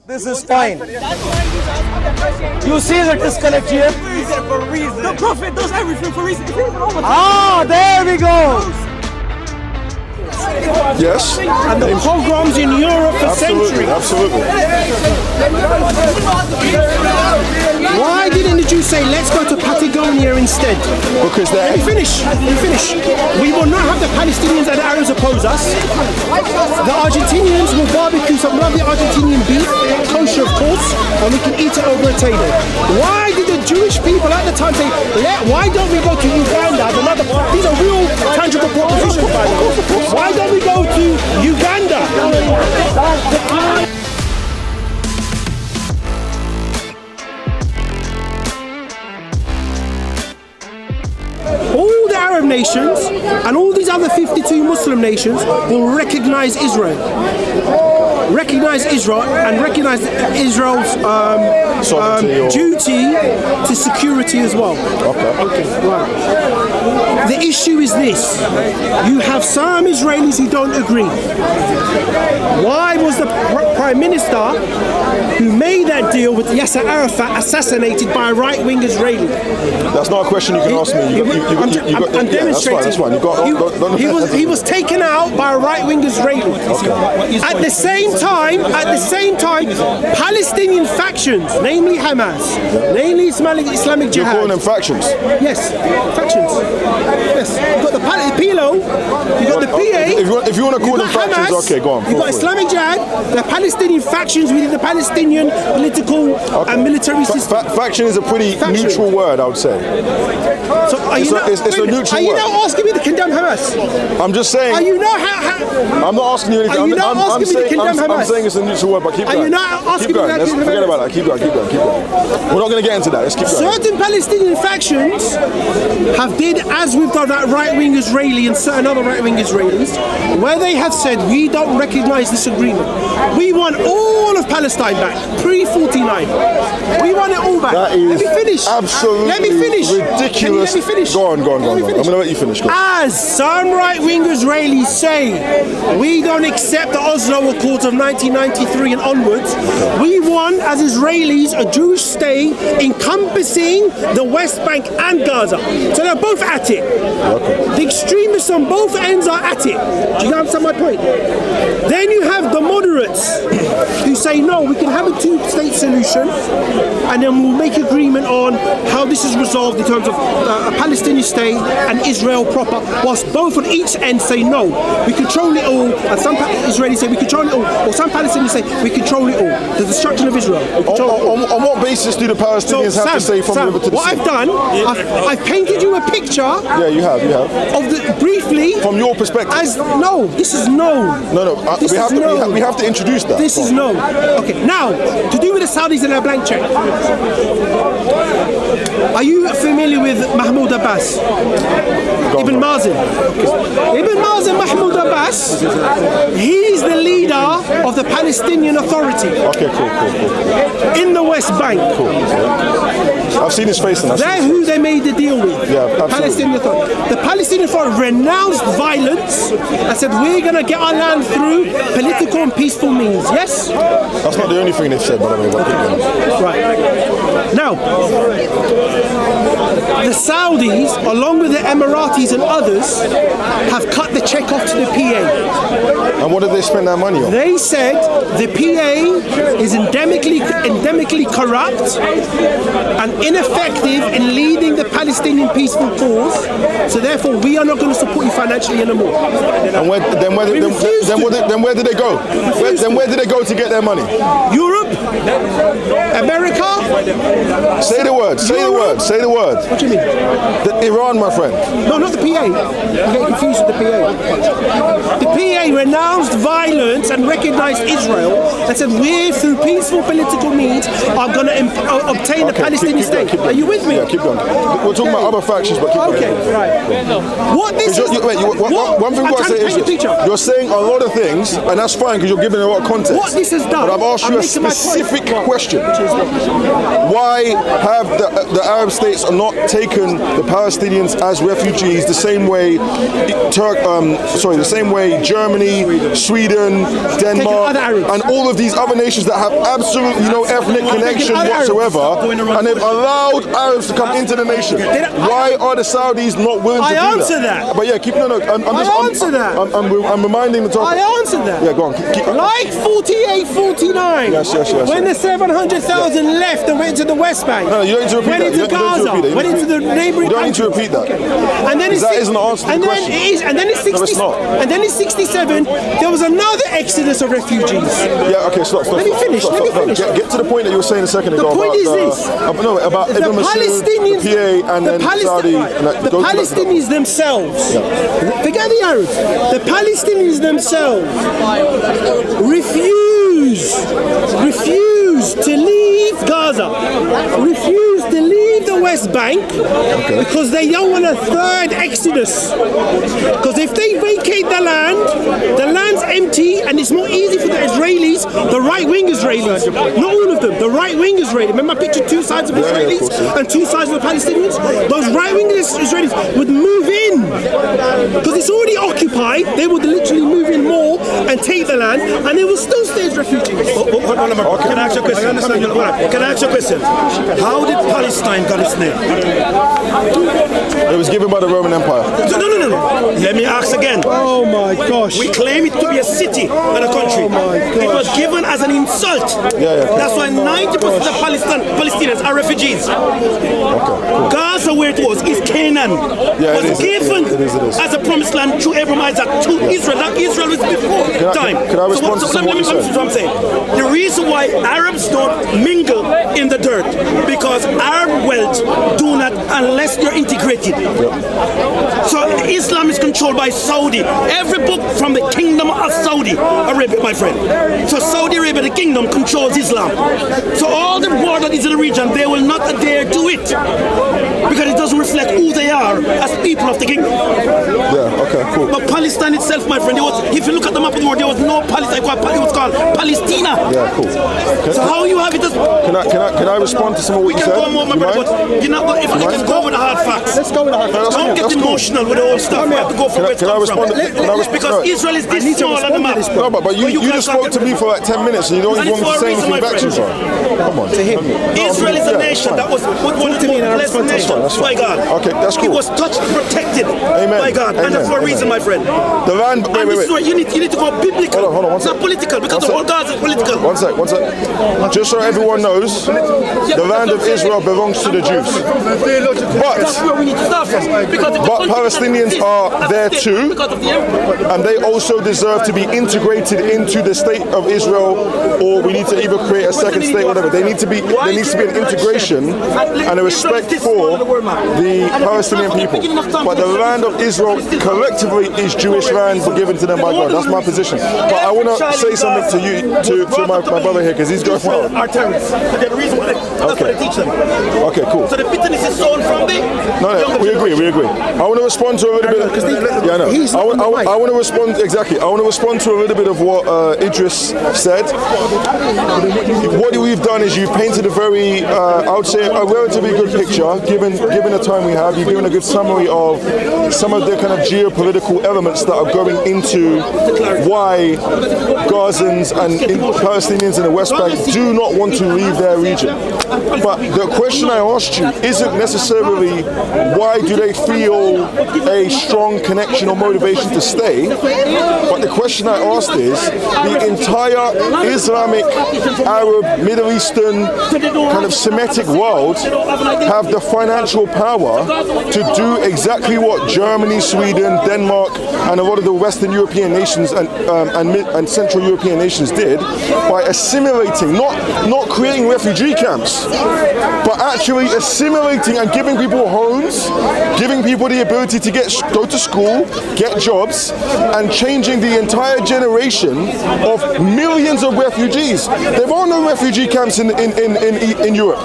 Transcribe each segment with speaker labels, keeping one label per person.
Speaker 1: This is fine. You see the disconnect here?
Speaker 2: The Prophet does everything for a reason.
Speaker 1: Ah, there we go.
Speaker 3: Yes.
Speaker 2: And the pogroms in Europe for centuries.
Speaker 3: Absolutely.
Speaker 2: Why didn't the Jews say, let's go to Patagonia instead?
Speaker 3: Because they're...
Speaker 2: Let me finish. We will not have the Palestinians and the Arabs oppose us. The Argentinians will barbecue some lovely Argentinian beef, kosher of course, and we can eat it over a table. Why did the Jewish people at the time say, why don't we go to Uganda? These are real tangible propositions, by the way. Why don't we go to Uganda? All the Arab nations and all these other 52 Muslim nations will recognize Israel. Recognize Israel and recognize Israel's duty to security as well.
Speaker 3: Okay.
Speaker 2: Right. The issue is this. You have some Israelis who don't agree. Why was the Prime Minister who made that deal with Yasser Arafat assassinated by a right-wing Israeli?
Speaker 3: That's not a question you can ask me.
Speaker 2: I'm demonstrating.
Speaker 3: That's fine.
Speaker 2: He was taken out by a right-wing Israeli. Okay. At the same time, Palestinian factions, namely Hamas, namely Islamic Jihad.
Speaker 3: You're calling them factions?
Speaker 2: Yes, factions. Yes. You've got the PLO, you've got the PA.
Speaker 3: If you want to call them factions,
Speaker 2: Hamas,
Speaker 3: okay, go on.
Speaker 2: You've got Islamic Jihad, the Palestinian factions within the Palestinian political and military system.
Speaker 3: Faction is a pretty neutral word, I would say.
Speaker 2: So it's a neutral word. Are you now asking me to condemn Hamas?
Speaker 3: I'm just saying.
Speaker 2: Are you not?
Speaker 3: I'm not asking you anything.
Speaker 2: Are you not asking me to condemn Hamas?
Speaker 3: I'm saying it's a neutral word, but keep going.
Speaker 2: Are you not asking me to condemn Hamas?
Speaker 3: Forget about that. Keep going. We're not going to get into that. Let's keep going.
Speaker 2: Certain Palestinian factions have did as we've done that right-wing Israeli and certain other right-wing Israelis, where they have said we don't recognize this agreement. We want all of Palestine back, pre-49. We want it all back.
Speaker 3: That is
Speaker 2: let me finish.
Speaker 3: Absolutely
Speaker 2: let me finish.
Speaker 3: Ridiculous.
Speaker 2: Let me finish.
Speaker 3: Go on. I'm going to let you finish.
Speaker 2: As some right-wing Israelis say, we don't accept the Oslo Accords of 1993 and onwards. We want, as Israelis, a Jewish state encompassing the West Bank and Gaza. So they're both at it. Okay. The extremists on both ends are at it. Do you understand my point? Then you have the moderates who say, no, we can have a two-state solution and then we'll make agreement on how this is resolved in terms of a Palestinian state and Israel proper, whilst both on each end say, no, we control it all, and some Israelis say we control it all, or some Palestinians say we control it all. The destruction of Israel.
Speaker 3: On what basis do the Palestinians have to say from the river to the sea?
Speaker 2: What I've done, I've painted you a picture.
Speaker 3: Yeah, you have.
Speaker 2: Of the briefly.
Speaker 3: From your perspective.
Speaker 2: This is no.
Speaker 3: We have to introduce that.
Speaker 2: This is no. Okay, now, to do with the Saudis and their blank check. Are you familiar with Mahmoud Abbas? Ibn Mazen. Ibn Mazen Mahmoud Abbas, he's the leader of the Palestinian Authority.
Speaker 3: Okay, cool.
Speaker 2: In the West Bank.
Speaker 3: Cool. I've seen his face.
Speaker 2: They're who they made the deal with.
Speaker 3: Yeah, absolutely.
Speaker 2: Palestinian Authority. The Palestinian Authority renounced violence and said we're going to get our land through political and peaceful means. Yes?
Speaker 3: That's not the only thing they've said, by the way.
Speaker 2: Right. Now, the Saudis, along with the Emiratis and others, have cut the check off to the PA.
Speaker 3: And what did they spend that money on?
Speaker 2: They said the PA is endemically corrupt and ineffective in leading the Palestinian peaceful cause, so therefore we are not going to support you financially anymore.
Speaker 3: And where did they go? Where did they go to get their money?
Speaker 2: Europe? America?
Speaker 3: Say the word.
Speaker 2: What do you mean?
Speaker 3: Iran, my friend.
Speaker 2: No, not the PA. You get confused with the PA. The PA renounced violence and recognized Israel and said we, through peaceful political means, are going to obtain a Palestinian state. Are you with me?
Speaker 3: Yeah, keep going. We're talking about other factions, but keep going.
Speaker 2: Okay, right. What this is...
Speaker 3: One thing I say is this. You're saying a lot of things, and that's fine because you're giving a lot of context.
Speaker 2: What this has done...
Speaker 3: But I've asked you a specific specific question. Why have the Arab states not taken the Palestinians as refugees the same way the same way Germany, Sweden, Denmark, and all of these other nations that have absolutely no ethnic connection whatsoever, and they've allowed Arabs to come into the nation? Why are the Saudis not willing to do that?
Speaker 2: I answer that.
Speaker 3: But yeah, I'm reminding the topic.
Speaker 2: I answered that.
Speaker 3: Yeah, go on.
Speaker 2: Like 48, 49.
Speaker 3: Yes.
Speaker 2: When the 700,000 left and went to the West Bank.
Speaker 3: No, you don't need to repeat
Speaker 2: went
Speaker 3: that.
Speaker 2: Into Gaza. Went into the neighboring countries.
Speaker 3: You don't need to repeat that.
Speaker 2: And then
Speaker 3: that isn't the answer to the question.
Speaker 2: And then in 67, there was another exodus of refugees.
Speaker 3: Yeah, okay, stop.
Speaker 2: Let me finish.
Speaker 3: Get to the point that you were saying a second ago.
Speaker 2: The point is this.
Speaker 3: About
Speaker 2: the Palestinians, the Palestinians themselves, forget the Arabs, the Palestinians themselves refuse to leave Gaza, refuse to leave the West Bank because they don't want a third exodus. Because if they vacate the land's empty and it's more easy for the Israelis, the right-wing Israelis, not all of them, the right-wing Israelis. Remember I pictured two sides of Israelis and two sides of the Palestinians? Those right-wing Israelis would move in because it's already occupied. They would literally move in more and take the land, and they will still stay as refugees.
Speaker 4: Can I ask you a question? Can I ask you a question? How did Palestine got its name?
Speaker 3: It was given by the Roman Empire.
Speaker 4: No. Let me ask again.
Speaker 2: Oh my gosh.
Speaker 4: We claim it to be a city and a country.
Speaker 2: Oh my gosh.
Speaker 4: It was given as an insult. That's why 90% of Palestinians are refugees. Gaza, where it was, is Canaan. Was given as a promised land to Abraham, Isaac, to Israel. That Israel was before time.
Speaker 3: Can I respond to what you said?
Speaker 4: I'm saying. The reason why Arabs don't mingle in the dirt, because Arab wealth do not unless you're integrated. So Islam is controlled by Saudi. Every book from the kingdom of Saudi Arabia, my friend. So Saudi Arabia, the kingdom, controls Islam. So all the war that is in the region, they will not dare do it because it doesn't reflect who they are as people of the kingdom.
Speaker 3: Yeah, okay, cool.
Speaker 4: But Palestine itself, my friend, if you look at the map of the world, there was no Palestine. It was called Palestina.
Speaker 3: Yeah, cool.
Speaker 4: So how you have it as...
Speaker 3: Can I respond to some of what you said?
Speaker 4: We can go more, my brother, but you're not going... If you can go with the hard facts.
Speaker 2: Let's go with the hard facts.
Speaker 4: Don't get emotional with the old stuff. We have to go for where it comes from. Because Israel is this small on the map.
Speaker 3: No, but you just spoke to me for like 10 minutes and you don't even want me to say anything back to you, bro. Come on.
Speaker 2: To him.
Speaker 4: Israel is a nation that was one of the most blessed nations by God.
Speaker 3: Okay, that's cool.
Speaker 4: It was touched, protected by God.
Speaker 3: Amen.
Speaker 4: And that's for a reason, my friend.
Speaker 3: The land... Wait.
Speaker 4: You need to go biblical.
Speaker 3: Hold on, one
Speaker 4: not political, because the whole God is political.
Speaker 3: One sec. Just so everyone knows, the land of Israel belongs to the Jews.
Speaker 4: That's where we need to start from.
Speaker 3: But Palestinians are there too, and they also deserve to be integrated into the state of Israel, or we need to either create a second state, whatever. There needs to be an integration and a respect for the Palestinian people. But the land of Israel collectively is Jewish land given to them by God. That's my position. But I want to say something to you, to my brother here, because he's going well.
Speaker 4: Are terrorists. The reason why that's what they teach them.
Speaker 3: Okay, cool.
Speaker 4: So the bitterness is sown from the...
Speaker 3: No, we agree. I want to respond to a little bit of... I want to respond, exactly. I want to respond to a little bit of what Idriss said. What we've done is you've painted a very, I would say, a relatively good picture, given the time we have. You've given a good summary of some of the kind of geopolitical elements that are going into why Gazans and Palestinians in the West Bank do not want to leave their region. But the question I asked you isn't necessarily why do they feel a strong connection or motivation to stay, but the question I asked is the entire Islamic, Arab, Middle Eastern, kind of Semitic world have the financial power to do exactly what Germany, Sweden, Denmark, and a lot of the Western European nations and Central European nations did by assimilating, not creating refugee camps, but actually assimilating integrating and giving people homes, giving people the ability to go to school, get jobs, and changing the entire generation of millions of refugees. There are no refugee camps in Europe.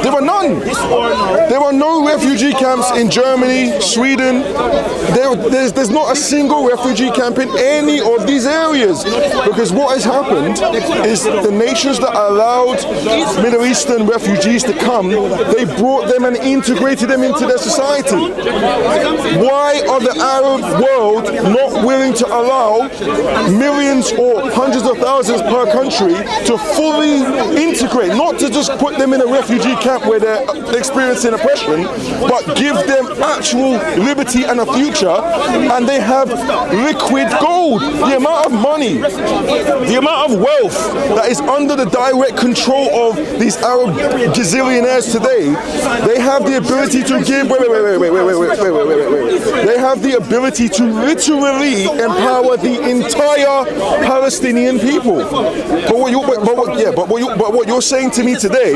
Speaker 3: There are none. There are no refugee camps in Germany, Sweden. There's not a single refugee camp in any of these areas, because what has happened is the nations that allowed Middle Eastern refugees to come, they brought them and integrated them into their society. Why are the Arab world not willing to allow millions or hundreds of thousands per country to fully integrate, not to just put them in a refugee camp where they're experiencing oppression, but give them actual liberty and a future, and they have liquid gold. The amount of money, the amount of wealth that is under the direct control of these Arab gazillionaires today, they have the ability to give, they have the ability to literally empower the entire Palestinian people. But what you're saying to me today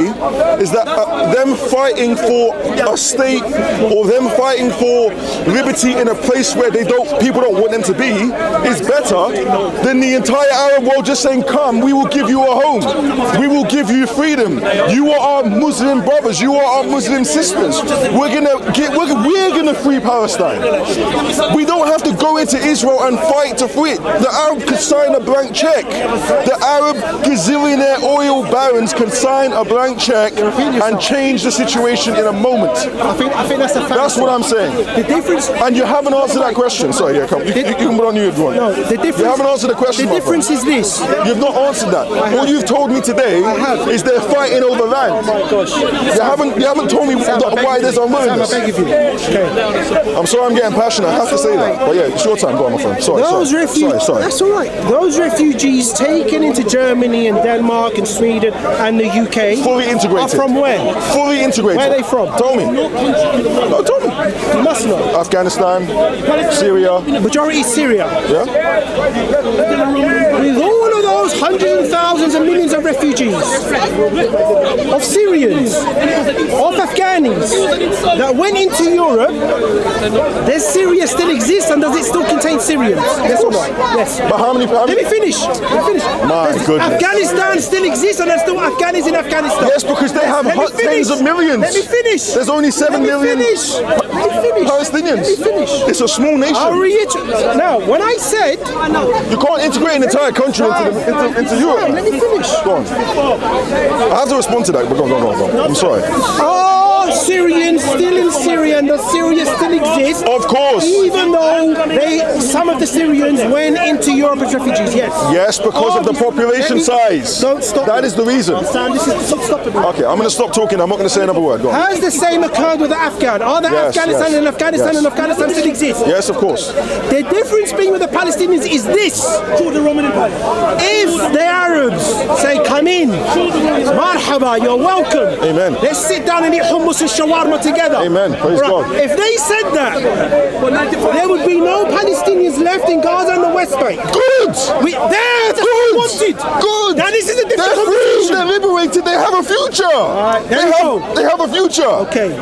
Speaker 3: is that them fighting for a state or them fighting for liberty in a place where people don't want them to be is better than the entire Arab world just saying, come, we will give you a home, we will give you freedom, you are our Muslim brothers, you are our Muslim sisters, we're gonna free Palestine. We don't have to go into Israel and fight to free it. The Arab could sign a blank check. The Arab gazillionaire oil barons can sign a blank check and change the situation in a moment.
Speaker 2: I think that's a fact.
Speaker 3: That's what I'm saying.
Speaker 2: The difference,
Speaker 3: and you haven't answered that question. Sorry, yeah, come. You can put on you if you want.
Speaker 2: No, the difference.
Speaker 3: You haven't answered the question.
Speaker 2: The difference is this.
Speaker 3: You've not answered that. All you've told me today is they're fighting over land.
Speaker 2: Oh my gosh.
Speaker 3: You haven't told me why there's unwillingness.
Speaker 2: Sam, I beg of you. Okay.
Speaker 3: I'm sorry I'm getting passionate. I have to say that. But yeah, it's your time. Go on, my friend. Sorry. Sorry.
Speaker 2: That's all right. Those refugees taken into Germany and Denmark and Sweden and the UK
Speaker 3: fully integrated.
Speaker 2: Are from where?
Speaker 3: Fully integrated.
Speaker 2: Where are they from?
Speaker 3: Tell me. No, tell me.
Speaker 2: You must know.
Speaker 3: Afghanistan, Syria.
Speaker 2: Majority is Syria.
Speaker 3: Yeah.
Speaker 2: With all of those hundreds of thousands and millions of refugees, of Syrians, of Afghanis that went into Europe, does Syria still exist and does it still contain Syrians? Yes or no? Yes.
Speaker 3: But how many?
Speaker 2: Let me finish.
Speaker 3: My goodness.
Speaker 2: Afghanistan still exists and there's still Afghanis in Afghanistan.
Speaker 3: Yes, because they have tens of millions.
Speaker 2: Let me finish.
Speaker 3: There's only 7 million Palestinians.
Speaker 2: Let me finish.
Speaker 3: It's a small nation.
Speaker 2: I'll reiterate. Now, when I said
Speaker 3: you can't integrate an entire country into Europe.
Speaker 2: Let me finish.
Speaker 3: Go on. I have to respond to that, but go on. I'm sorry.
Speaker 2: Are Syrians still in Syria and does Syria still exist?
Speaker 3: Of course.
Speaker 2: Even though some of the Syrians went into Europe as refugees, yes.
Speaker 3: Yes, because of the population size.
Speaker 2: Don't stop.
Speaker 3: That is the reason.
Speaker 2: Stop it.
Speaker 3: Okay, I'm going to stop talking. I'm not going to say another word. Go on.
Speaker 2: Has the same occurred with the Afghan? Are the Afghanistan and Afghanistan still exist?
Speaker 3: Yes, of course.
Speaker 2: The difference being with the Palestinians is this. If the Arabs say, come in, marhaba, you're welcome.
Speaker 3: Amen.
Speaker 2: Let's sit down and eat hummus and shawarma together.
Speaker 3: Amen. Praise God.
Speaker 2: If they said that, there would be no Palestinians left in Gaza and the West Bank.
Speaker 3: Good.
Speaker 2: That's what we wanted.
Speaker 3: Good.
Speaker 2: Now this is a different
Speaker 3: conversation. They're liberated. They have a future. They have a future.
Speaker 2: Okay.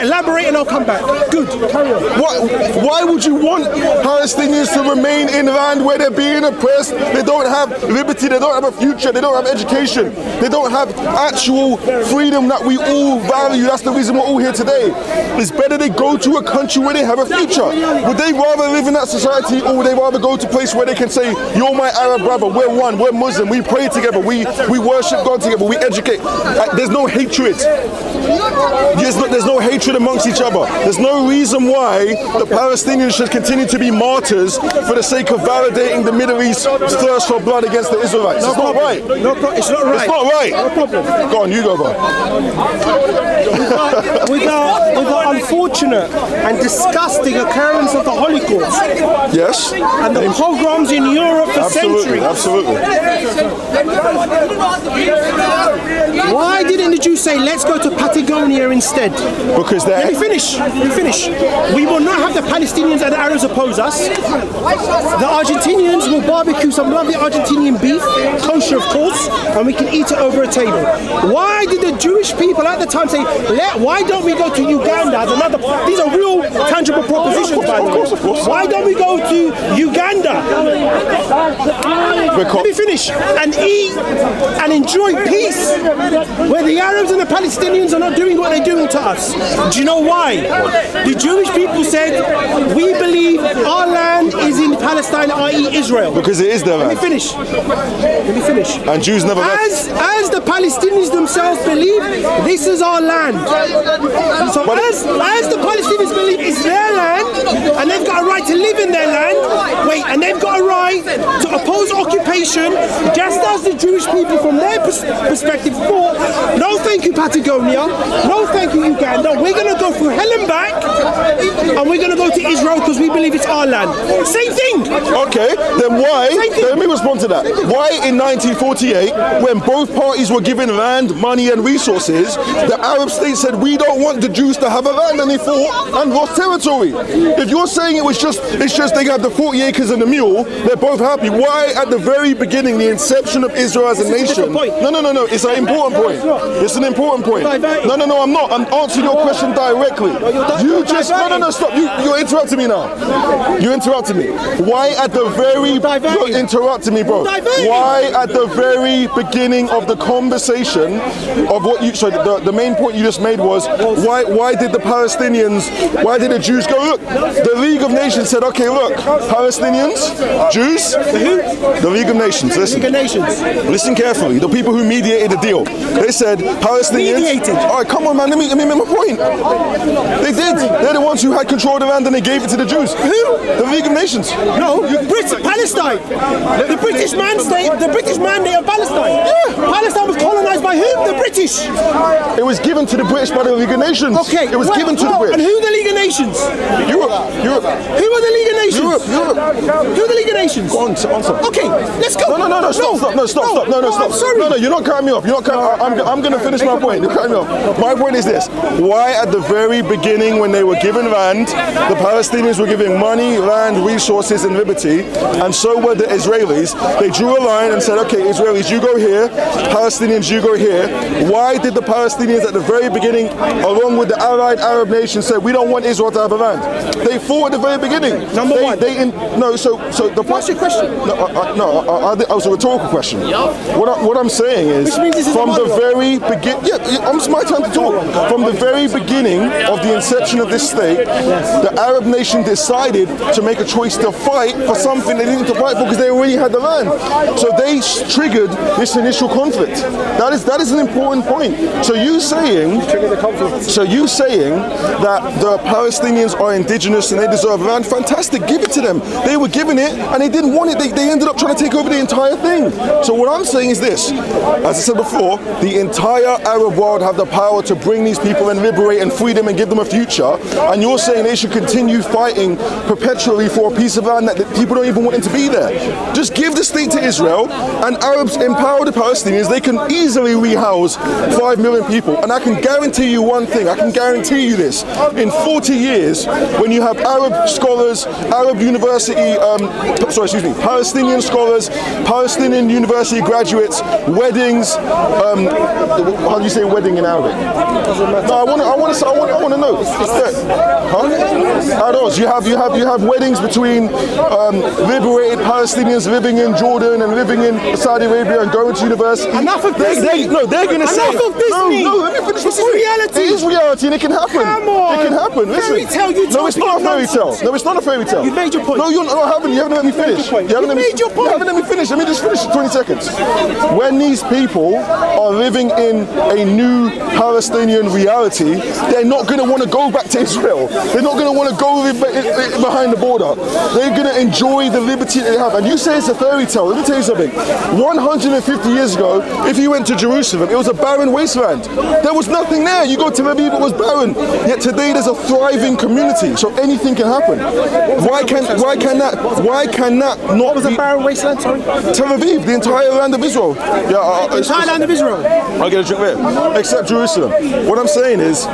Speaker 2: Elaborate and I'll come back. Good. Carry on.
Speaker 3: Why would you want Palestinians to remain in land where they're being oppressed? They don't have liberty. They don't have a future. They don't have education. They don't have actual freedom that we all value. That's the reason we're all here today. It's better they go to a country where they have a future. Would they rather live in that society, or would they rather go to a place where they can say, you're my Arab brother, we're one, we're Muslim, we pray together, we worship God together, we educate. There's no hatred. There's no hatred amongst each other. There's no reason why the Palestinians should continue to be martyrs for the sake of validating the Middle East's thirst for blood against the Israelites. It's not right.
Speaker 2: It's not right.
Speaker 3: It's not right.
Speaker 2: No problem.
Speaker 3: Go on, you go, bro.
Speaker 2: With the unfortunate and disgusting occurrence of the Holocaust.
Speaker 3: Yes.
Speaker 2: And the pogroms in Europe for centuries.
Speaker 3: Absolutely.
Speaker 2: Why didn't the Jews say, let's go to Patagonia instead?
Speaker 3: Because
Speaker 2: Let me finish. We will not have the Palestinians and the Arabs oppose us. The Argentinians will barbecue some lovely Argentinian beef, kosher of course, and we can eat it over a table. Why did the Jewish people at the time say, why don't we go to Uganda as another? These are real tangible propositions, by the way. Why don't we go to Uganda? Let me finish. And eat and enjoy peace, where the Arabs and the Palestinians are not doing what they're doing to us. Do you know why? The Jewish people said, we believe our land is in Palestine, i.e. Israel.
Speaker 3: Because it is their land.
Speaker 2: Let me finish.
Speaker 3: And Jews never left.
Speaker 2: As the Palestinians themselves believe, this is our land. So as the Palestinians believe it's their land, and they've got a right to live in their land, and they've got a right to oppose occupation, just as the Jewish people from their perspective thought, no thank you Patagonia, no thank you Uganda, we're going to go through hell and back, and we're going to go to Israel because we believe it's our land. Same thing.
Speaker 3: Okay, then why, let me respond to that. Why in 1948, when both parties were given land, money and resources, the Arab states said, we don't want the Jews to have a land, and they fought and lost territory? If you're saying it's just they have the 40 acres and the mule, they're both happy. Why at the very beginning, the inception of Israel as a nation? No, it's an important point. It's an important point. No, I'm not. I'm answering your question directly. You just, stop. You're interrupting me now. You interrupted me. Why at the very, you're interrupting me, bro. Why at the very beginning of the conversation of what you, so the main point you just made was, why did the Palestinians, why did the Jews go, look, the League of Nations said, okay, look, Palestinians, Jews, the League of Nations, listen. Listen carefully, the people who mediated the deal. They said, Palestinians, alright, come on man, let me make my point. They did. They're the ones who had control of the land and they gave it to the Jews. Who? The League of Nations. No, Palestine. The British mandate of Palestine. Yeah. Palestine was colonized by who? The British. It was given to the British by the League of Nations. Okay. It was given to the British. And who are the League of Nations? Europe. Who are the League of Nations? Europe. Who are the League of Nations? Go on, sir. Okay, let's go. No, stop. No, I'm sorry. No, you're not cutting me off. I'm going to finish my point. You're cutting me off. My point is this. Why at the very beginning when they were given land, the Palestinians were given money, land, resources and liberty, and so were the Israelis. They drew a line and said, okay, Israelis, you go here, Palestinians, you go here. Why did the Palestinians at the very beginning, along with the allied Arab nations, say we don't want Israel to have a land? They fought at the very beginning. Number one. So the what's your question? It was a rhetorical question. What I'm saying is, from the very beginning, it's my time to talk. From the very beginning of the inception of this state, the Arab nation decided to make a choice to fight for something they didn't need to fight for because they already had the land. So they triggered this initial conflict. That is an important point. So you saying that the Palestinians are indigenous and they deserve land, fantastic, give it to them. They were given it and they didn't want it. They ended up trying to take over the entire thing. So what I'm saying is this, as I said before, the entire Arab world have the power to bring these people and liberate and free them and give them a future, and you're saying they should continue fighting perpetually for a piece of land that people don't even want it to be there. Just give the state to Israel and Arabs empower the Palestinians. They can easily rehouse 5 million people, and I can guarantee you one thing, I can guarantee you this, in 40 years when you have Arab scholars, Arab university, Palestinian scholars, Palestinian university graduates, weddings, how do you say wedding in Arabic? No, I want to know. You have weddings between liberated Palestinians living in Jordan and living in Saudi Arabia and going to university. Enough of Disney. They're going to say. Enough of Disney. No, let me finish. This is reality. It is reality, and it can happen. Come on. It can happen. Listen. Fairy tale. No, it's not a fairy tale. No, it's not a fairy tale. You made your point. No, you haven't. You haven't let me finish. You made your point. You haven't let me finish. Let me just finish in 20 seconds. When these people are living in a new Palestinian reality, they're not going to want to go back to Israel. They're not going to want to go live behind the border. They're going to enjoy the liberty that they have. And you say it's a fairy tale. Let me tell you something. 150 years ago, if you went to Jerusalem, it was a barren wasteland. There was nothing there. You go to Tel Aviv, it was barren. Yet today there's a thriving community, so anything can happen. Why can that not
Speaker 2: What was
Speaker 3: be
Speaker 2: a barren wasteland, sorry?
Speaker 3: Tel Aviv, the entire land of Israel? Yeah,
Speaker 2: The entire land of Israel.
Speaker 3: I'll get a drink there. Except Jerusalem. What I'm saying is,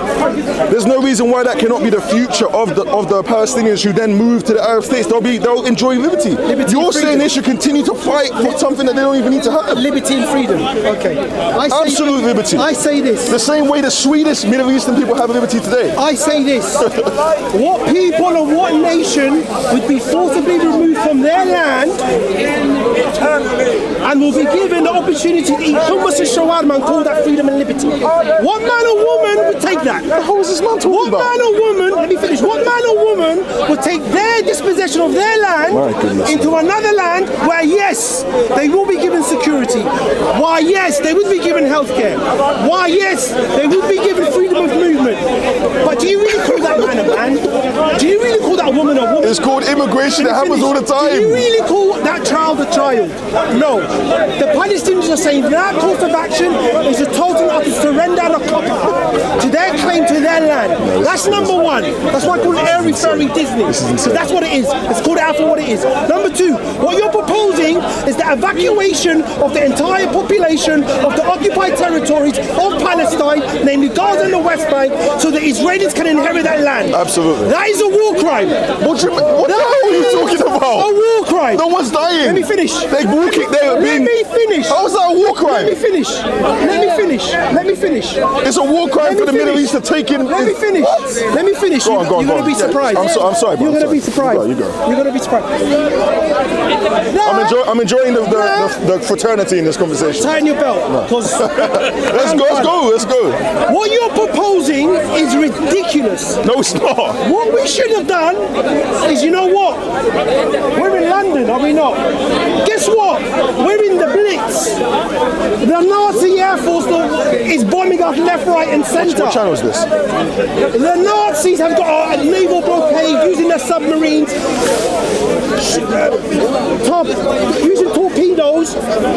Speaker 3: there's no reason why that cannot be the future of the Palestinians who then move to the Arab states. They'll enjoy liberty. You're saying they should continue to fight for something that they don't even need to have.
Speaker 2: Liberty and freedom. Okay.
Speaker 3: Absolute liberty.
Speaker 2: I say this.
Speaker 3: The same way the Swedish Middle Eastern people have liberty today.
Speaker 2: I say this. What people and what nation would be forcibly removed from their land and will be given the opportunity to eat hummus and shawarma and call that freedom and liberty? What man or woman would take that?
Speaker 3: How is this man talking about?
Speaker 2: What man or woman, let me finish, what man or woman would take their dispossession of their land into another land where, yes, they will be given security. Why, yes, they would be given healthcare. Why, yes, they would be given freedom of movement. But do you really call that man a man? Do you really call that woman a woman?
Speaker 3: It's called immigration. It happens all the time.
Speaker 2: Do you really call that child a child? No. The Palestinians are saying their course of action is a total and utter surrender and a cop-out to their claim to their land. That's number one. That's why I call it air referring Disney. So that's what it is. Let's call it out for what it is. Number two, what you're proposing is the evacuation of the entire population of the occupied territories of Palestine, namely Gaza and the West Bank, so the Israelis can inherit that land.
Speaker 3: Absolutely.
Speaker 2: That is a war crime.
Speaker 3: What the hell are you talking about?
Speaker 2: A war crime.
Speaker 3: No one's dying.
Speaker 2: Let me finish.
Speaker 3: They're walking.
Speaker 2: Let me finish.
Speaker 3: How is that a war crime?
Speaker 2: Let me finish. Let me finish.
Speaker 3: It's a war crime for the Middle East to take in.
Speaker 2: Let me finish.
Speaker 3: What?
Speaker 2: Let me finish.
Speaker 3: Go on.
Speaker 2: You're going to be surprised.
Speaker 3: I'm sorry.
Speaker 2: You're going to be surprised.
Speaker 3: You go.
Speaker 2: You're going to be surprised.
Speaker 3: I'm enjoying the fraternity in this conversation.
Speaker 2: Tighten your belt.
Speaker 3: Let's go.
Speaker 2: What you're proposing is ridiculous.
Speaker 3: No, it's not.
Speaker 2: What we should have done is, you know what? We're in London, are we not? Guess what? We're in the Blitz. The Nazi Air Force is bombing us left, right, and centre.
Speaker 3: What channel is this?
Speaker 2: The Nazis have got a naval blockade using their submarines, using torpedoes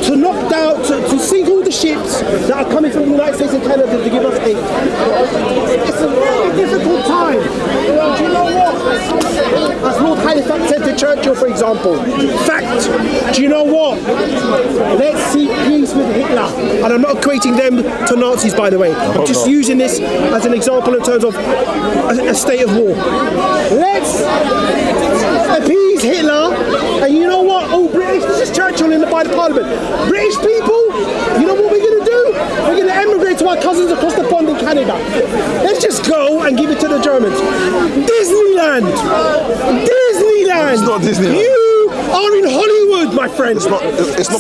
Speaker 2: to knock down, to sink all the ships that are coming from the United States and Canada to give us aid. It's a very difficult time. Do you know what? As Lord Halifax said to Churchill, for example, fact, do you know what? Let's seek peace with Hitler. And I'm not equating them to Nazis, by the way. I'm just using this as an example in terms of a state of war. Let's appease Hitler, and you know what? Oh, British, this is Churchill by the Parliament. British people, you know what we're going to do? We're going to emigrate to our cousins across the pond in Canada. Let's just go and give it to the Germans. Disneyland!
Speaker 3: It's not Disneyland.
Speaker 2: You are in Hollywood, my friend.
Speaker 3: It's not.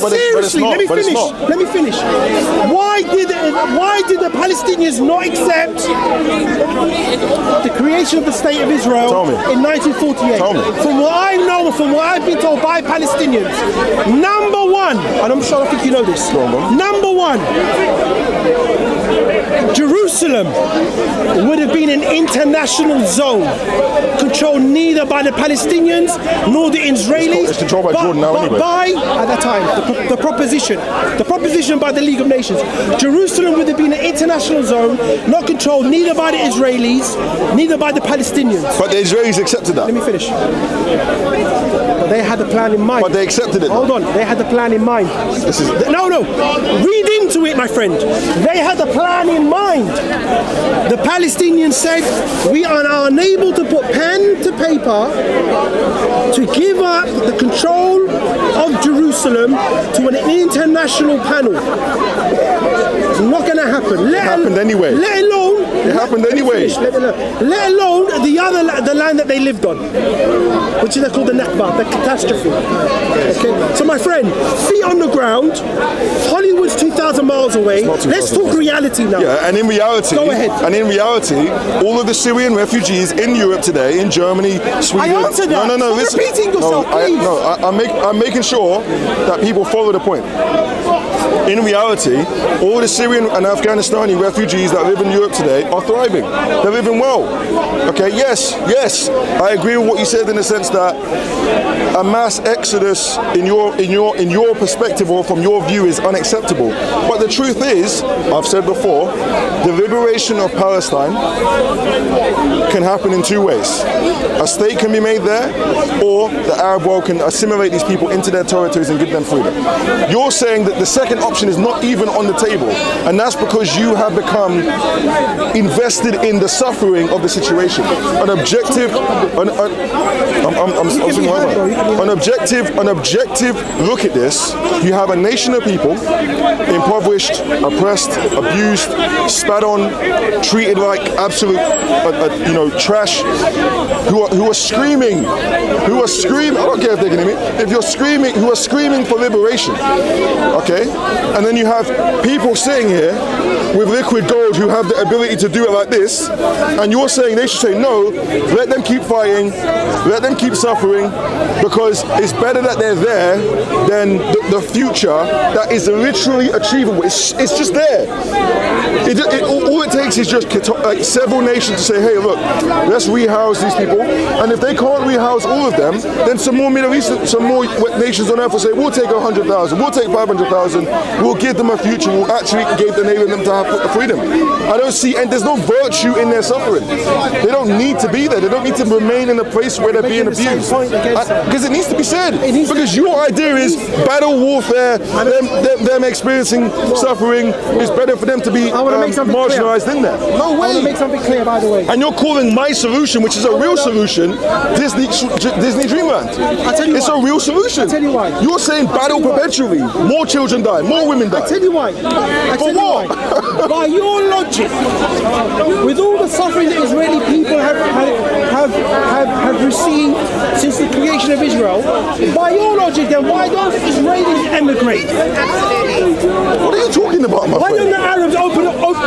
Speaker 2: Seriously, let me finish. Why did the Palestinians not accept the creation of the State of Israel in 1948?
Speaker 3: Tell me.
Speaker 2: From what I know and from what I've been told by Palestinians, number one, and I'm sure I think you know this. Number one, Jerusalem would have been an international zone controlled neither by the Palestinians nor the Israelis.
Speaker 3: It's controlled by Jordan now anyway.
Speaker 2: By, at that time, the proposition by the League of Nations, Jerusalem would have been an international zone, not controlled neither by the Israelis, neither by the Palestinians.
Speaker 3: But the Israelis accepted that.
Speaker 2: Let me finish. But they had the plan in mind.
Speaker 3: But they accepted it.
Speaker 2: Hold on, they had the plan in mind. No. Read into it, my friend. They had the plan in mind. The Palestinians said, we are unable to put pen to paper to give up the control of Jerusalem to an international panel. It's not going to happen.
Speaker 3: It happened anyway.
Speaker 2: Let alone the land that they lived on, which is called the Nakba, the catastrophe. Okay. So my friend, feet on the ground, Hollywood's 2,000 miles away. Let's talk reality now.
Speaker 3: Yeah, and in reality,
Speaker 2: go ahead.
Speaker 3: All of the Syrian refugees in Europe today, in Germany, Sweden.
Speaker 2: I answered that.
Speaker 3: No.
Speaker 2: Stop repeating yourself, please.
Speaker 3: I'm making sure that people follow the point. In reality, all the Syrian and Afghanistani refugees that live in Europe today are thriving. They're living well. Okay, yes, I agree with what you said in the sense that a mass exodus in your perspective or from your view is unacceptable. But the truth is, I've said before, the liberation of Palestine can happen in two ways. A state can be made there, or the Arab world can assimilate these people into their territories and give them freedom. You're saying that the second option is not even on the table, and that's because you have become invested in the suffering of the situation. An objective look at this. You have a nation of people impoverished, oppressed, abused, spat on, treated like absolute trash, who are screaming. I don't care if they're gonna me. If you're screaming, who are screaming for liberation, okay? And then you have people sitting here with liquid gold who have the ability to do it like this, and you're saying they should say no, let them keep fighting, let them keep suffering, because it's better that they're there than the future that is literally achievable. It's just there. All it takes is just like several nations to say, hey, look, let's rehouse these people, and if they can't rehouse all of them, then some more Middle East, some more nations on earth will say, we'll take 100,000, we'll take 500,000, we'll give them a future, we'll actually give the nation them to have freedom. I don't see, and there's no virtue in their suffering. They don't need to be there. They don't need to remain in a place where they're being abused. Because it needs to be said. Because your idea is battle warfare, them experiencing suffering, is better for them to be marginalized in there. No way.
Speaker 2: I want to make something clear, by the way.
Speaker 3: And you're calling my solution, which is a real solution, Disney Dreamland.
Speaker 2: I'll tell you
Speaker 3: it's
Speaker 2: why.
Speaker 3: a real solution.
Speaker 2: I'll tell you why.
Speaker 3: You're saying battle perpetually. More children die, more women die.
Speaker 2: I'll tell you why.
Speaker 3: For what?
Speaker 2: By your logic, with all the suffering that Israeli people have received since the creation of Israel, by your logic, then why don't Israelis emigrate?
Speaker 3: What are you talking about, my
Speaker 2: Why
Speaker 3: friend?
Speaker 2: don't the Arabs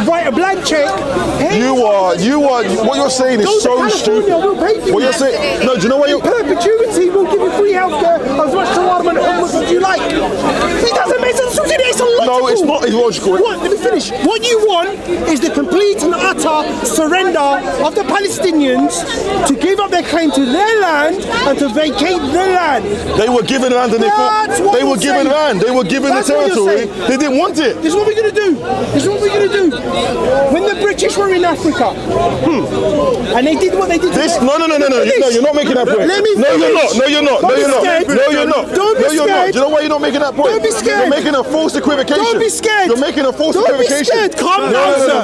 Speaker 2: write a blank check? Hey,
Speaker 3: You are. What you're saying is
Speaker 2: go to
Speaker 3: so
Speaker 2: California,
Speaker 3: stupid.
Speaker 2: we'll pay for
Speaker 3: What
Speaker 2: you.
Speaker 3: you're saying? No, do you know what
Speaker 2: In
Speaker 3: you?
Speaker 2: perpetuity, we'll give you free healthcare, as much shawarma and hummus as you like. It doesn't make sense. It's illogical.
Speaker 3: No, it's not illogical.
Speaker 2: What? Let me finish. What you want is the complete and utter surrender of the Palestinians to give up their claim to their land and to vacate their land.
Speaker 3: They were given land and
Speaker 2: That's what
Speaker 3: they were
Speaker 2: you're
Speaker 3: given
Speaker 2: saying.
Speaker 3: land. They were given
Speaker 2: That's
Speaker 3: the
Speaker 2: what you're
Speaker 3: territory.
Speaker 2: saying.
Speaker 3: They didn't want it.
Speaker 2: This is what we're going to do. This is what we're going to do. When the British were in Africa, and they did what they did.
Speaker 3: No, you're not making that point.
Speaker 2: Let me
Speaker 3: No, you're not.
Speaker 2: finish.
Speaker 3: No, you're not. No,
Speaker 2: Don't be
Speaker 3: you're not.
Speaker 2: scared.
Speaker 3: No, you're not.
Speaker 2: Don't be
Speaker 3: No, you're not.
Speaker 2: scared.
Speaker 3: Do you know why you're not making that point?
Speaker 2: Don't be scared.
Speaker 3: You're making a false equivocation.
Speaker 2: Don't be scared.
Speaker 3: You're making a false
Speaker 2: Don't be
Speaker 3: equivocation.
Speaker 2: scared. Calm down, sir.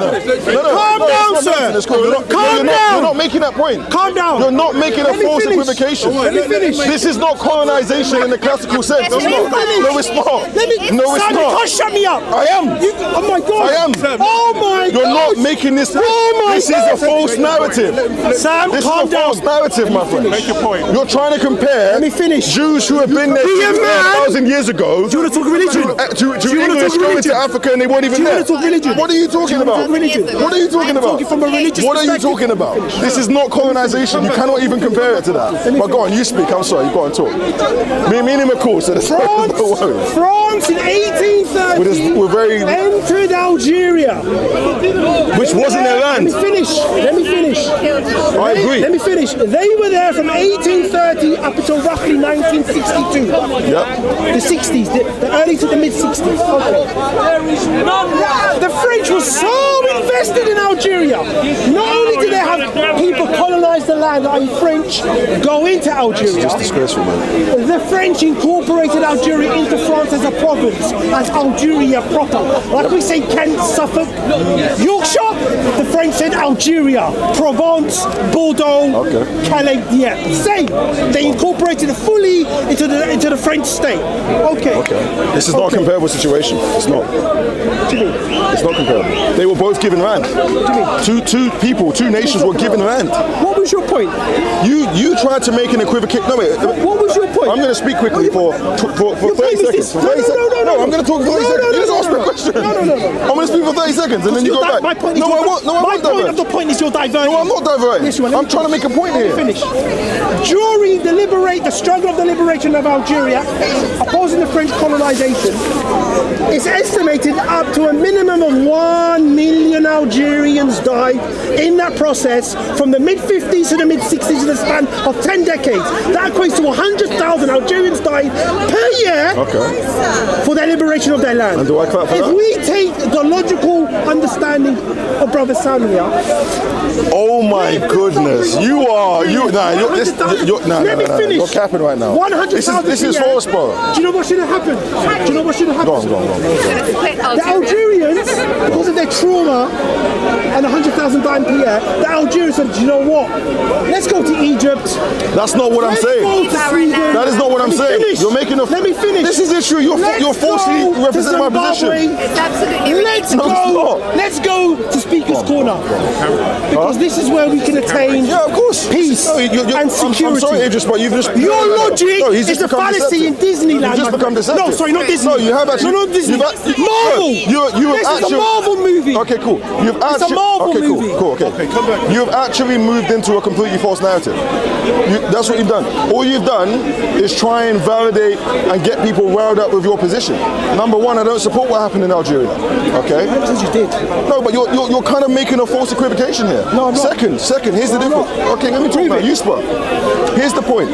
Speaker 3: Calm
Speaker 2: down, sir. Calm down.
Speaker 3: You're not making that point.
Speaker 2: Calm down.
Speaker 3: You're not making a
Speaker 2: Let me
Speaker 3: false
Speaker 2: finish.
Speaker 3: equivocation.
Speaker 2: Let me finish.
Speaker 3: This is not colonization in the classical sense.
Speaker 2: Let me finish.
Speaker 3: No, it's not.
Speaker 2: Let me.
Speaker 3: No, it's
Speaker 2: Sam, you
Speaker 3: not.
Speaker 2: can't shut me up.
Speaker 3: I am.
Speaker 2: Oh my God.
Speaker 3: I am.
Speaker 2: Oh my God.
Speaker 3: You're not making this.
Speaker 2: Oh my
Speaker 3: This is
Speaker 2: God.
Speaker 3: a false narrative.
Speaker 2: Sam,
Speaker 3: This is
Speaker 2: calm
Speaker 3: a
Speaker 2: down.
Speaker 3: false narrative, my friend.
Speaker 2: Make your
Speaker 3: point. You're trying to compare
Speaker 2: Let me finish.
Speaker 3: Jews who have been there
Speaker 2: Be a man.
Speaker 3: 2,000 years ago
Speaker 2: Do you want to talk religion?
Speaker 3: to English going to Africa and they weren't even
Speaker 2: Do you
Speaker 3: there.
Speaker 2: want to talk religion?
Speaker 3: What are you talking
Speaker 2: Do you want
Speaker 3: about?
Speaker 2: to talk religion?
Speaker 3: What are you talking
Speaker 2: I'm
Speaker 3: about?
Speaker 2: talking from a religious
Speaker 3: What are you
Speaker 2: perspective.
Speaker 3: talking about? This is not colonization. You cannot even compare it to that. But go on, you speak. I'm sorry. You go on, talk. Me and him are cool, so that's
Speaker 2: France,
Speaker 3: don't worry.
Speaker 2: France in 1830
Speaker 3: We're very,
Speaker 2: entered Algeria.
Speaker 3: which wasn't their land.
Speaker 2: Let me finish.
Speaker 3: I agree.
Speaker 2: Let me finish. They were there from 1830 up until roughly 1962.
Speaker 3: Yep.
Speaker 2: The 60s, the early to the mid 60s. Okay. The French were so invested in Algeria. Not only did they have people colonize the land, i.e. French, go into Algeria.
Speaker 3: It's disgraceful, man.
Speaker 2: The French incorporated Algeria into France as a province, as Algeria proper. Like we say Kent, Suffolk, Yorkshire, the French said Algeria, Provence, Bordeaux, Calais, yeah, same. They incorporated it fully into the French state. Okay.
Speaker 3: This is not a comparable situation. It's not. It's not comparable. They were both given land. Two nations were given land.
Speaker 2: What was your point? point?
Speaker 3: You tried to make an equivocation. No, wait.
Speaker 2: What was your point?
Speaker 3: I'm going to speak quickly for 30 seconds. No, I'm going to talk for 30 seconds. You just asked me a question. No. I'm going to speak for 30 seconds and then you go back.
Speaker 2: My point is
Speaker 3: I won't.
Speaker 2: My point of the point is you're diverting.
Speaker 3: No, I'm not diverting.
Speaker 2: Yes, you are.
Speaker 3: I'm trying to make a point here.
Speaker 2: Finish. During the struggle of the liberation of Algeria, opposing the French colonization, it's estimated up to a minimum of 1 million Algerians died in that process from the mid-50s to the mid-60s in the span of 10 decades. That equates to 100,000 Algerians died per year for the liberation of their land.
Speaker 3: And do I clap for
Speaker 2: if
Speaker 3: that?
Speaker 2: we take the logical understanding of Brother Sam here,
Speaker 3: oh my goodness,
Speaker 2: let me finish.
Speaker 3: You're capping right now.
Speaker 2: 100,000.
Speaker 3: This is false, bro.
Speaker 2: Do you know what should have happened?
Speaker 3: Go on.
Speaker 2: The Algerians, because of their trauma and 100,000 dying per year, the Algerians said, do you know what? Let's go to Egypt.
Speaker 3: That's not what I'm saying. That is not what I'm saying. You're making a.
Speaker 2: Let me finish.
Speaker 3: This is issue. You're falsely representing my position.
Speaker 5: It's absolutely
Speaker 2: Let's go to Speaker's Corner. Because this is where we can attain peace and security.
Speaker 3: I'm sorry, Idriss, but you've just...
Speaker 2: Your logic is a fallacy in Disneyland.
Speaker 3: You've just become deceptive.
Speaker 2: No, sorry, not Disney.
Speaker 3: No, you have actually...
Speaker 2: No, not Disney. Marvel! This is a Marvel movie.
Speaker 3: Okay, cool.
Speaker 2: It's a Marvel movie.
Speaker 3: Okay, come back. You've actually moved into a completely false narrative. That's what you've done. All you've done is try and validate and get people riled up with your position. Number one, I don't support what happened in Algeria. Okay?
Speaker 2: Because you did.
Speaker 3: No, but you're kind of making a false equivocation here.
Speaker 2: No, I'm not.
Speaker 3: Second, here's the difference. Okay, let me talk about you, Spur. Here's the point.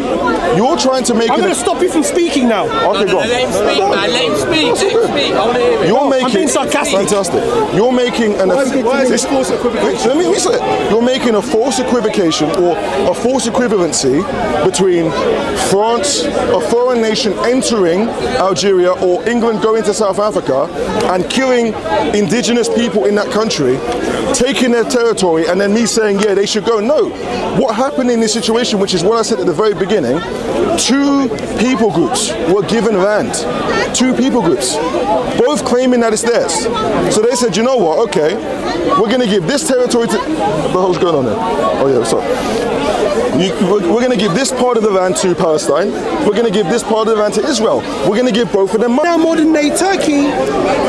Speaker 3: You're trying to make...
Speaker 2: I'm going to stop you from speaking now.
Speaker 3: Okay, go on.
Speaker 1: Let him speak, man. Let him speak. I want to hear it.
Speaker 3: You're making...
Speaker 2: I'm being sarcastic.
Speaker 3: Fantastic. You're making an...
Speaker 2: Why is this false equivocation?
Speaker 3: Let me say it. You're making a false equivocation or a false equivalency between France, a foreign nation entering Algeria, or England going to South Africa and killing indigenous people in that country, taking their territory, and then me saying, yeah, they should go. No. What happened in this situation, which is what I said at the very beginning, 2 people groups were given land. 2 people groups, both claiming that it's theirs. So they said, you know what, okay, we're going to give this territory to... What the hell's going on there? Oh yeah, sorry. We're going to give this part of the land to Palestine. We're going to give this part of the land to Israel. We're going to give both of them money.
Speaker 2: Now modern day Turkey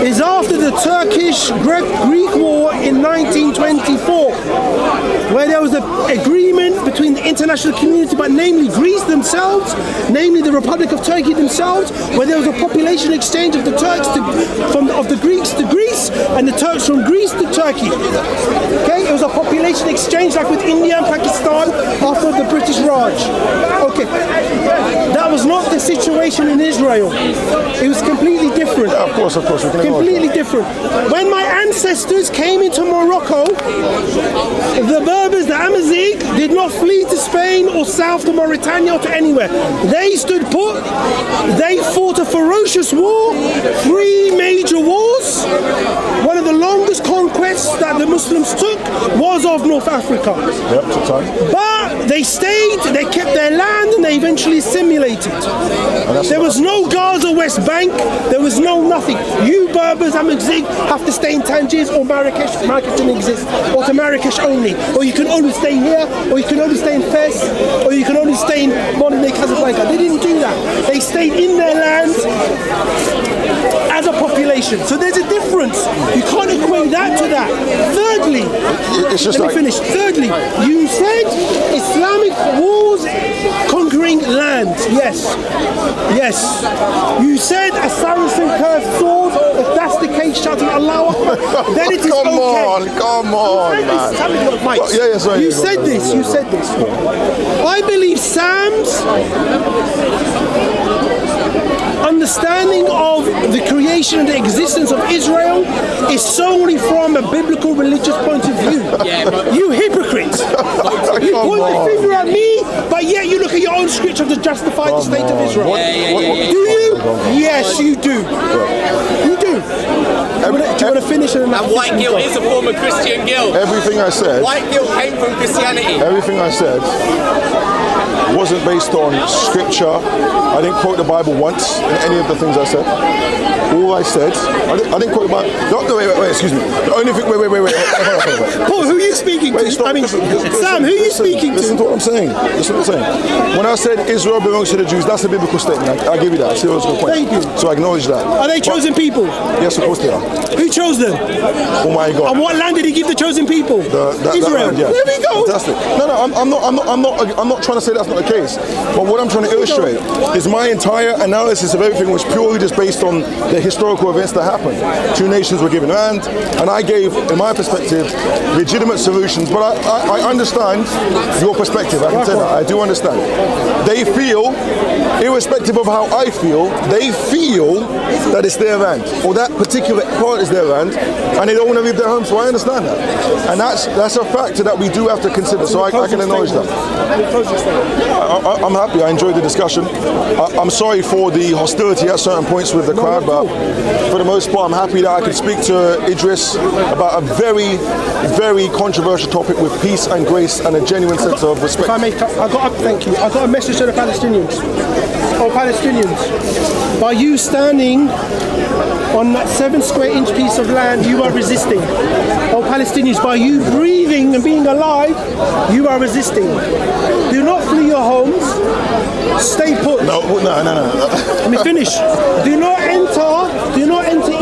Speaker 2: is after the Turkish-Greek War in 1924, where there was an agreement between the international community, but namely Greece themselves, namely the Republic of Turkey themselves, where there was a population exchange of the Turks of the Greeks to Greece and the Turks from Greece to Turkey. Okay, it was a population exchange like with India and Pakistan after the British Raj. Okay, that was not the situation in Israel. It was completely different.
Speaker 3: Yeah, of course.
Speaker 2: Completely different. When my ancestors came into Morocco, the Berbers, the Amazigh, did not flee to Spain or south to Mauritania or to anywhere. They stood put. They fought a ferocious war, 3 major wars. One of the longest conquests that the Muslims took was of North Africa.
Speaker 3: Yep, took time.
Speaker 2: But they stayed, they kept their land, and they eventually assimilated. There was no Gaza West Bank, there was no nothing. You Berbers, Amazigh, have to stay in Tangier or Marrakesh. Marrakesh didn't exist. Or to Marrakesh only. Or you can only stay here, or you can only stay in Fez, or you can only stay in modern day Casablanca. They didn't do that. They stayed in their land as a population. So there's a difference. You can't equate that to that. Thirdly, let me finish. Thirdly, you said Islamic wars conquering land. Yes. You said a Saracen curved sword. If that's the case, shouting Allah Akbar, then it is okay.
Speaker 3: Come on, man.
Speaker 2: You said this. I believe Sam's understanding of the creation and the existence of Israel is solely from a biblical religious point of view. You hypocrite! You point the finger at me, but yet you look at your own scripture to justify the state of Israel. Do you? Yes, you do. You do. Do you want to finish?
Speaker 1: And white guilt is a form of Christian guilt.
Speaker 3: Everything I said.
Speaker 1: White guilt came from Christianity.
Speaker 3: Everything I said wasn't based on scripture. I didn't quote the Bible once in any of the things I said. All I said, I didn't quote my. No, wait, excuse me. The only thing. Wait.
Speaker 2: Paul, who are you speaking to?
Speaker 3: Stop,
Speaker 2: I mean,
Speaker 3: listen,
Speaker 2: Sam, who are you speaking
Speaker 3: Listen
Speaker 2: to?
Speaker 3: to what I'm saying. Listen to what I'm saying. When I said Israel belongs to the Jews, that's a biblical statement. I give you that. I see what's the point.
Speaker 2: Thank you.
Speaker 3: So I acknowledge that.
Speaker 2: Are they chosen people?
Speaker 3: Yes, of course they are.
Speaker 2: Who chose them?
Speaker 3: Oh my God.
Speaker 2: And what land did he give the chosen people? Israel.
Speaker 3: That land, yeah.
Speaker 2: There we go.
Speaker 3: Fantastic. No, I'm not trying to say that's not the case. But what I'm trying to illustrate is my entire analysis of everything was purely just based on the historical events that happened. 2 nations were given land, and I gave, in my perspective, legitimate solutions. But I understand your perspective. I can tell that. I do understand. They feel, irrespective of how I feel, they feel that it's their land, or that particular part is their land, and they don't want to leave their home. So I understand that, and that's a factor that we do have to consider. So I can acknowledge that. I'm happy. I enjoyed the discussion. I'm sorry for the hostility at certain points with the crowd, but for the most part, I'm happy that I could speak to Idriss about a very, very controversial topic with peace and grace and a genuine sense of respect.
Speaker 2: If I may, thank you. I got a message to the Palestinians. Oh, Palestinians, by you standing on that 7 square inch piece of land, you are resisting. Oh, Palestinians, by you breathing and being alive, you are resisting. Do not flee your homes. Stay put.
Speaker 3: No.
Speaker 2: Let me finish. Do not enter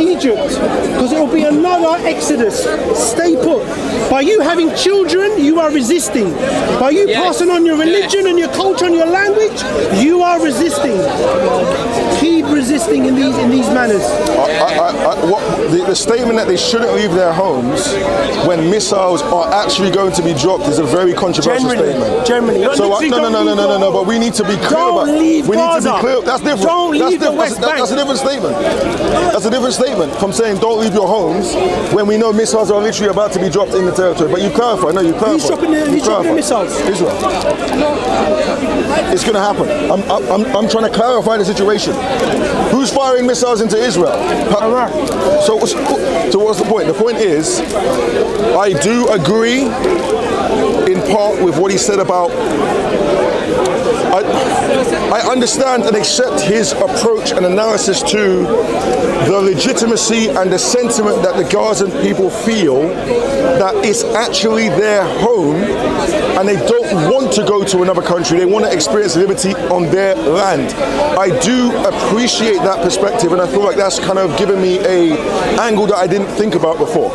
Speaker 2: Egypt, because it will be another exodus. Stay put. By you having children, you are resisting. By you passing on your religion and your culture and your language, you are resisting. Keep resisting in these manners.
Speaker 3: The statement that they shouldn't leave their homes when missiles are actually going to be dropped is a very controversial statement.
Speaker 2: Generally.
Speaker 3: So no. But we need to be clear about. We need to be clear. That's different.
Speaker 2: Don't leave the West Bank.
Speaker 3: That's a different statement. That's a different statement from saying don't leave your homes when we know missiles are literally about to be dropped in the territory. But you clarify. No, you clarify.
Speaker 2: Who's dropping the missiles?
Speaker 3: Israel. It's going to happen. I'm trying to clarify the situation. Who's firing missiles into Israel? So what's the point? The point is, I do agree in part with what he said about. I understand and accept his approach and analysis to the legitimacy and the sentiment that the Gazan people feel that it's actually their home and they don't want to go to another country. They want to experience liberty on their land. I do appreciate that perspective, and I feel like that's kind of given me a angle that I didn't think about before.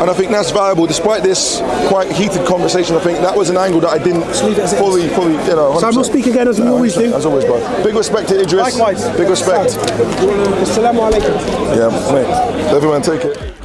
Speaker 3: And I think that's valuable. Despite this quite heated conversation, I think that was an angle that I didn't fully, 100%.
Speaker 2: So I will speak again as we always do.
Speaker 3: As always, bro. Big respect to Idriss.
Speaker 2: Likewise.
Speaker 3: Big respect.
Speaker 2: Assalamu alaikum.
Speaker 3: Yeah, mate. Everyone take it.